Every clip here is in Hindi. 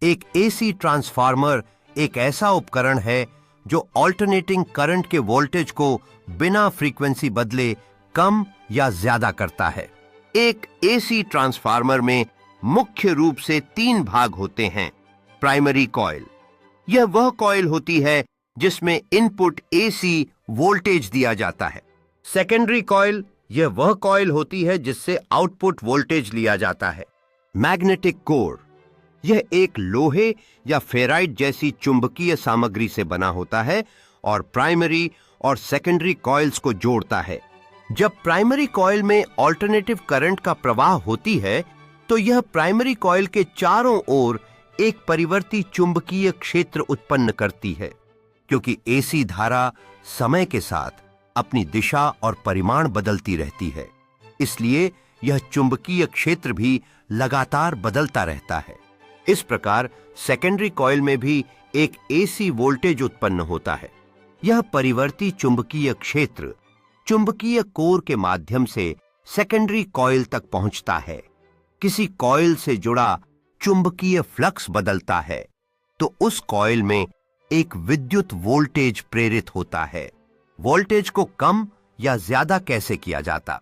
एक एसी ट्रांसफार्मर एक ऐसा उपकरण है जो ऑल्टरनेटिंग करंट के वोल्टेज को बिना फ्रीक्वेंसी बदले कम या ज्यादा करता है। एक एसी ट्रांसफार्मर में मुख्य रूप से 3 भाग होते हैं। प्राइमरी कॉइल, यह वह कॉइल होती है जिसमें इनपुट एसी वोल्टेज दिया जाता है। सेकेंडरी कॉइल, यह वह कॉइल होती है जिससे आउटपुट वोल्टेज लिया जाता है। मैग्नेटिक कोर, यह एक लोहे या फेराइट जैसी चुंबकीय सामग्री से बना होता है और प्राइमरी और सेकेंडरी कॉइल्स को जोड़ता है। जब प्राइमरी कॉइल में ऑल्टरनेटिव करंट का प्रवाह होती है तो यह प्राइमरी कॉइल के चारों ओर एक परिवर्ती चुंबकीय क्षेत्र उत्पन्न करती है। क्योंकि एसी धारा समय के साथ अपनी दिशा और परिमाण बदलती रहती है, इसलिए यह चुंबकीय क्षेत्र भी लगातार बदलता रहता है। इस प्रकार सेकेंडरी कॉइल में भी एक एसी वोल्टेज उत्पन्न होता है। यह परिवर्ती चुंबकीय क्षेत्र चुंबकीय कोर के माध्यम से सेकेंडरी कॉइल तक पहुंचता है। किसी कॉइल से जुड़ा चुंबकीय फ्लक्स बदलता है तो उस कॉइल में एक विद्युत वोल्टेज प्रेरित होता है। वोल्टेज को कम या ज्यादा कैसे किया जाता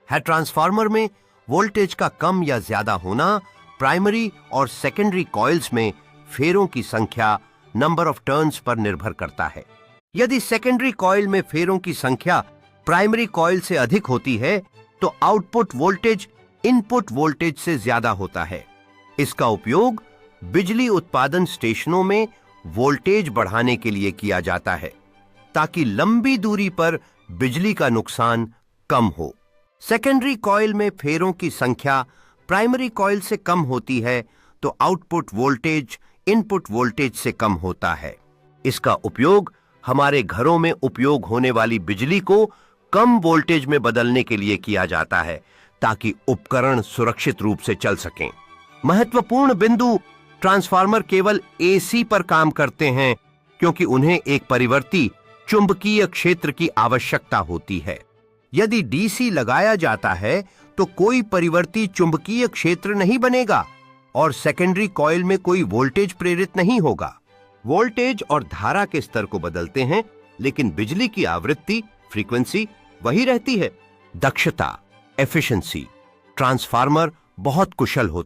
है? ट्रांसफार्मर में वोल्टेज का कम या ज्यादा होना प्राइमरी और सेकेंडरी कॉइल्स में फेरों की संख्या, नंबर ऑफ टर्न्स पर निर्भर करता है। यदि सेकेंडरी कॉइल में फेरों की संख्या प्राइमरी कॉइल से अधिक होती है तो आउटपुट वोल्टेज इनपुट वोल्टेज से ज्यादा होता है। इसका उपयोग बिजली उत्पादन स्टेशनों में वोल्टेज बढ़ाने के लिए किया जाता है ताकि लंबी दूरी पर बिजली का नुकसान कम हो। सेकेंडरी कॉइल में फेरों की संख्या प्राइमरी कॉइल से कम होती है तो आउटपुट वोल्टेज इनपुट वोल्टेज से कम होता है। इसका उपयोग हमारे घरों में उपयोग होने वाली बिजली को कम वोल्टेज में बदलने के लिए किया जाता है ताकि उपकरण सुरक्षित रूप से चल सकें। महत्वपूर्ण बिंदु, ट्रांसफार्मर केवल एसी पर काम करते हैं क्योंकि उन्हें एक परिवर्ती चुंबकीय क्षेत्र की आवश्यकता होती है। यदि डीसी लगाया जाता है तो कोई परिवर्ती चुंबकीय क्षेत्र नहीं बनेगा और सेकेंडरी कॉइल में कोई वोल्टेज प्रेरित नहीं होगा। वोल्टेज और धारा के स्तर को बदलते हैं लेकिन बिजली की आवृत्ति, फ्रीक्वेंसी वही रहती है। दक्षता, एफिशिएंसी, ट्रांसफार्मर बहुत कुशल होते